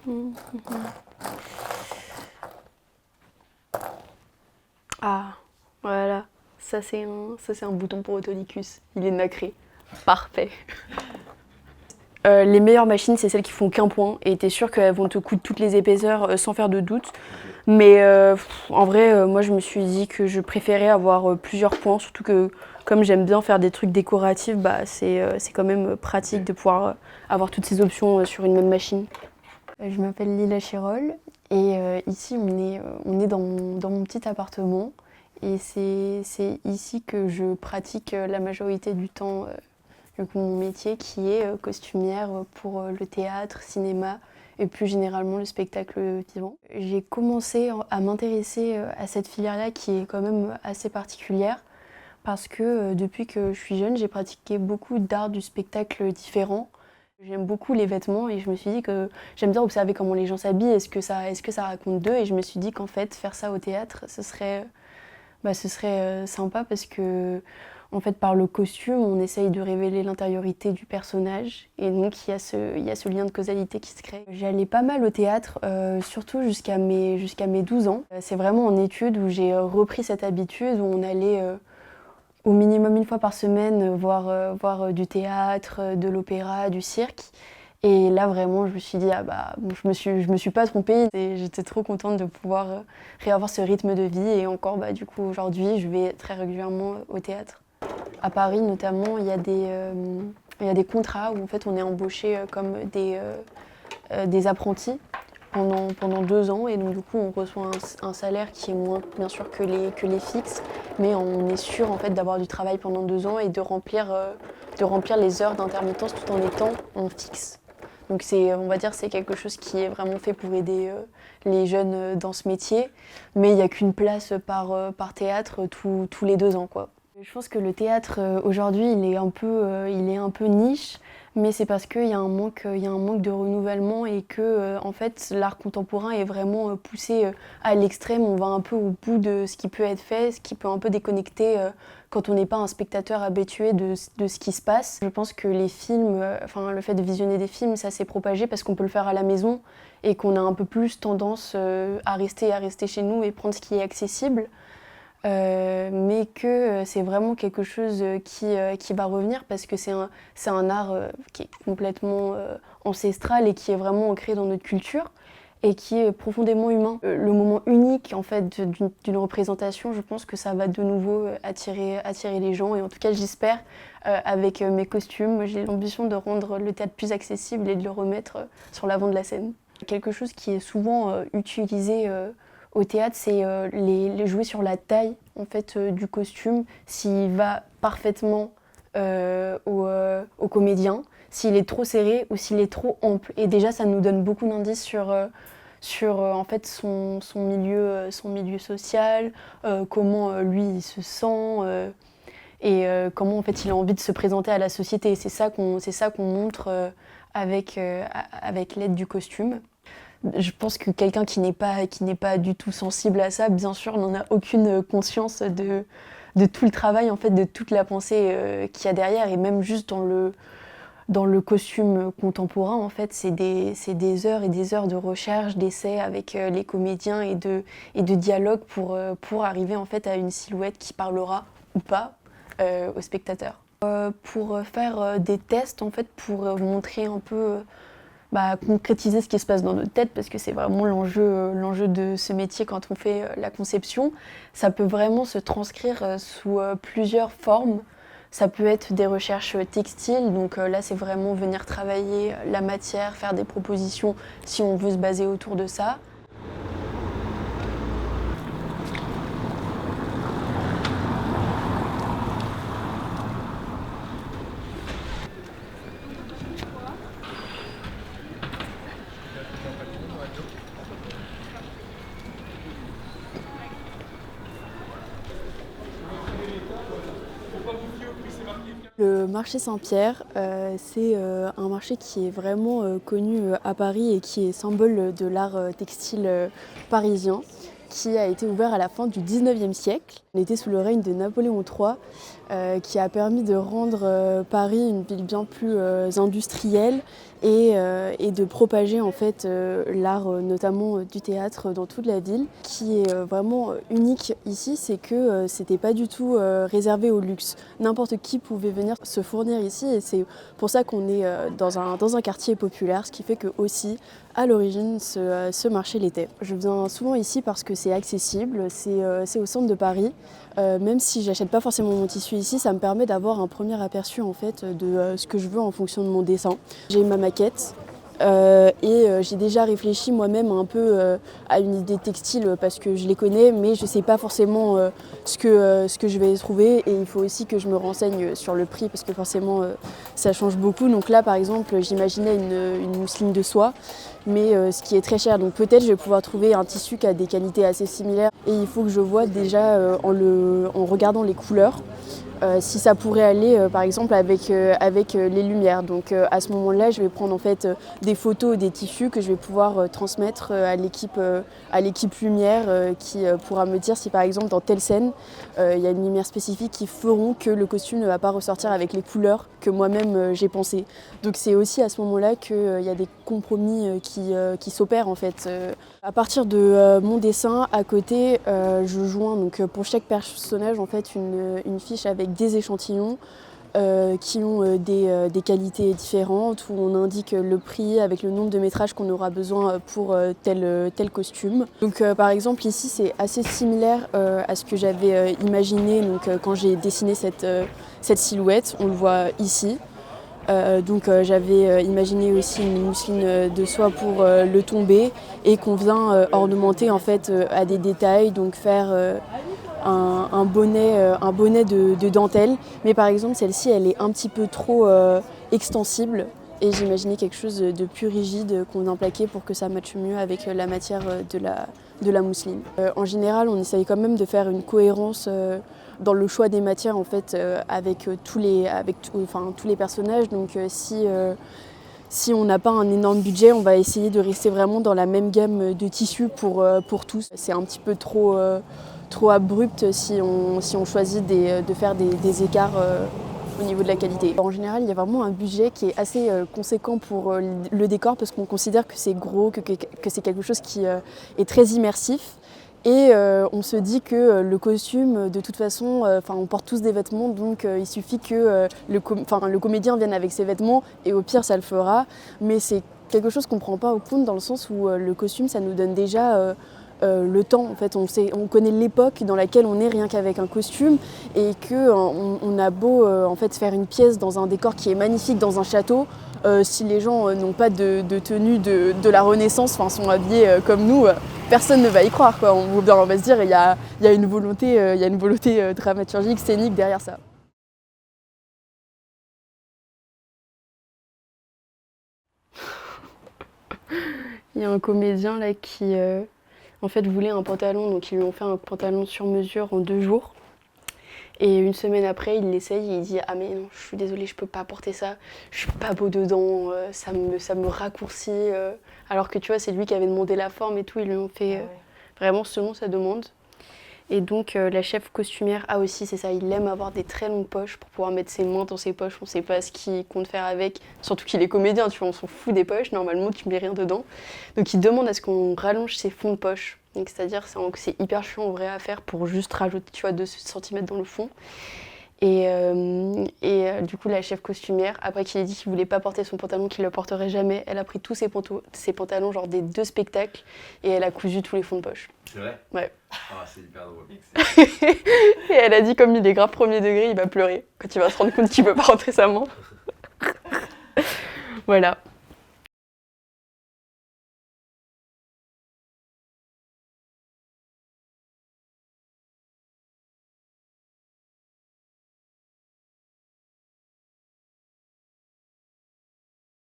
Mhm. Ah, voilà. Ça c'est un bouton pour Autolicus. Il est nacré. Parfait. Les meilleures machines, c'est celles qui font qu'un point. Et t'es sûr qu'elles vont te coudre toutes les épaisseurs sans faire de doute. Mais en vrai, moi je me suis dit que je préférais avoir plusieurs points. Surtout que comme j'aime bien faire des trucs décoratifs, bah, c'est quand même pratique de pouvoir avoir toutes ces options sur une même machine. Je m'appelle Lila Chirol et ici on est dans mon petit appartement et c'est ici que je pratique la majorité du temps du coup, mon métier qui est costumière pour le théâtre, cinéma et plus généralement le spectacle vivant. J'ai commencé à m'intéresser à cette filière-là qui est quand même assez particulière parce que depuis que je suis jeune, j'ai pratiqué beaucoup d'arts du spectacle différents. J'aime beaucoup les vêtements et je me suis dit que j'aime bien observer comment les gens s'habillent, est-ce que ça raconte d'eux et je me suis dit qu'en fait faire ça au théâtre, ce serait sympa parce que en fait par le costume on essaye de révéler l'intériorité du personnage et donc il y a ce lien de causalité qui se crée. J'allais pas mal au théâtre, surtout jusqu'à mes 12 ans. C'est vraiment en études où j'ai repris cette habitude où on allait au minimum une fois par semaine voir du théâtre, de l'opéra, du cirque. Et là vraiment je me suis dit ah bah je me suis pas trompée et j'étais trop contente de pouvoir réavoir ce rythme de vie et encore bah du coup aujourd'hui je vais très régulièrement au théâtre. À Paris notamment il y a des contrats où en fait on est embauché comme des apprentis pendant 2 ans et donc du coup on reçoit un salaire qui est moins bien sûr que les fixes mais on est sûr en fait d'avoir du travail pendant 2 ans et de remplir les heures d'intermittence tout en étant en fixe. Donc on va dire c'est quelque chose qui est vraiment fait pour aider les jeunes dans ce métier mais il n'y a qu'une place par théâtre tous les 2 ans quoi. Je pense que le théâtre aujourd'hui il est un peu niche, mais c'est parce qu'il y a un manque de renouvellement et que en fait l'art contemporain est vraiment poussé à l'extrême. On va un peu au bout de ce qui peut être fait, ce qui peut un peu déconnecter quand on n'est pas un spectateur habitué de ce qui se passe. Je pense que les films, enfin le fait de visionner des films, ça s'est propagé parce qu'on peut le faire à la maison et qu'on a un peu plus tendance à rester chez nous et prendre ce qui est accessible. Mais que c'est vraiment quelque chose qui va revenir parce que c'est un art qui est complètement ancestral et qui est vraiment ancré dans notre culture et qui est profondément humain. Le moment unique en fait d'une représentation, je pense que ça va de nouveau attirer les gens et en tout cas j'espère avec mes costumes, j'ai l'ambition de rendre le théâtre plus accessible et de le remettre sur l'avant de la scène. Quelque chose qui est souvent utilisé au théâtre, c'est les jouer sur la taille en fait, du costume, s'il va parfaitement au comédien, s'il est trop serré ou s'il est trop ample. Et déjà, ça nous donne beaucoup d'indices sur en fait, son milieu social, comment lui il se sent et comment en fait, il a envie de se présenter à la société. Et c'est ça qu'on montre avec l'aide du costume. Je pense que quelqu'un qui n'est pas du tout sensible à ça, bien sûr, n'en a aucune conscience de tout le travail, en fait, de toute la pensée qu'il y a derrière. Et même juste dans le costume contemporain, en fait, c'est des heures et des heures de recherche, d'essais avec les comédiens et de dialogue pour arriver en fait, à une silhouette qui parlera ou pas aux spectateurs. Pour faire des tests, en fait, pour montrer un peu concrétiser ce qui se passe dans notre tête parce que c'est vraiment l'enjeu de ce métier quand on fait la conception. Ça peut vraiment se transcrire sous plusieurs formes. Ça peut être des recherches textiles, donc là c'est vraiment venir travailler la matière, faire des propositions si on veut se baser autour de ça. Le marché Saint-Pierre, c'est un marché qui est vraiment connu à Paris et qui est symbole de l'art textile parisien, qui a été ouvert à la fin du 19e siècle. Il était sous le règne de Napoléon III, qui a permis de rendre Paris une ville bien plus industrielle et de propager en fait l'art notamment du théâtre dans toute la ville. Ce qui est vraiment unique ici, c'est que c'était pas du tout réservé au luxe. N'importe qui pouvait venir se fournir ici et c'est pour ça qu'on est dans un quartier populaire, ce qui fait que aussi à l'origine ce marché l'était. Je viens souvent ici parce que c'est accessible, c'est au centre de Paris. Même si j'achète pas forcément mon tissu ici, ça me permet d'avoir un premier aperçu en fait de ce que je veux en fonction de mon dessin. J'ai ma maquette et j'ai déjà réfléchi moi-même un peu à une idée textile parce que je les connais, mais je sais pas forcément ce que je vais trouver et il faut aussi que je me renseigne sur le prix parce que forcément ça change beaucoup. Donc là par exemple j'imaginais une mousseline de soie, mais ce qui est très cher. Donc peut-être je vais pouvoir trouver un tissu qui a des qualités assez similaires et il faut que je vois déjà en regardant les couleurs si ça pourrait aller par exemple avec les lumières. Donc à ce moment-là, je vais prendre en fait des photos des tissus que je vais pouvoir transmettre à l'équipe lumière qui pourra me dire si par exemple dans telle scène il y a une lumière spécifique qui feront que le costume ne va pas ressortir avec les couleurs que moi-même j'ai pensé. Donc c'est aussi à ce moment-là qu'il y a des compromis qui s'opèrent en fait. À partir de mon dessin, à côté, je joins donc pour chaque personnage en fait une fiche avec des échantillons qui ont des qualités différentes, où on indique le prix avec le nombre de métrages qu'on aura besoin pour tel costume. Donc par exemple ici c'est assez similaire à ce que j'avais imaginé donc, quand j'ai dessiné cette silhouette, on le voit ici. Donc j'avais imaginé aussi une mousseline de soie pour le tombé et qu'on vient ornementer en fait à des détails, donc faire un bonnet de dentelle. Mais par exemple celle-ci elle est un petit peu trop extensible et j'imaginais quelque chose de plus rigide qu'on vient plaquer pour que ça matche mieux avec la matière de la mousseline. En général on essaye quand même de faire une cohérence dans le choix des matières en fait avec tous les personnages. Donc si on n'a pas un énorme budget, on va essayer de rester vraiment dans la même gamme de tissus pour tous. C'est un petit peu trop abrupt si on choisit de faire des écarts au niveau de la qualité. En général, il y a vraiment un budget qui est assez conséquent pour le décor parce qu'on considère que c'est gros, que c'est quelque chose qui est très immersif. Et on se dit que le costume, de toute façon, on porte tous des vêtements, donc il suffit que le comédien vienne avec ses vêtements et au pire ça le fera. Mais c'est quelque chose qu'on ne prend pas au compte dans le sens où le costume ça nous donne déjà le temps. En fait, on connaît l'époque dans laquelle on est rien qu'avec un costume et qu'on a beau en fait, faire une pièce dans un décor qui est magnifique dans un château. Si les gens n'ont pas de tenue de la Renaissance, sont habillés comme nous, personne ne va y croire, quoi. On va se dire il y a une volonté dramaturgique, scénique derrière ça. Il y a un comédien là qui en fait voulait un pantalon, donc ils lui ont fait un pantalon sur mesure en 2 jours. Et une semaine après, il l'essaye et il dit « Ah mais non, je suis désolée, je peux pas porter ça, je suis pas beau dedans, ça me raccourcit. » Alors que tu vois, c'est lui qui avait demandé la forme et tout, ils lui ont fait vraiment selon sa demande. Et donc la chef costumière a aussi, c'est ça, il aime avoir des très longues poches pour pouvoir mettre ses mains dans ses poches, on sait pas ce qu'il compte faire avec, surtout qu'il est comédien, tu vois, on s'en fout des poches, normalement tu mets rien dedans. Donc il demande à ce qu'on rallonge ses fonds de poche. Donc, c'est-à-dire que c'est hyper chiant en vrai à faire pour juste rajouter, tu vois, 2 cm dans le fond. Et du coup, la chef costumière, après qu'il ait dit qu'il voulait pas porter son pantalon, qu'il le porterait jamais, elle a pris tous ses pantalons, genre des 2 spectacles, et elle a cousu tous les fonds de poche. C'est vrai ? Ouais. Ah, c'est hyper drôle. Et elle a dit, comme il est grave premier degré, il va pleurer quand il va se rendre compte qu'il peut pas rentrer sa main. Voilà.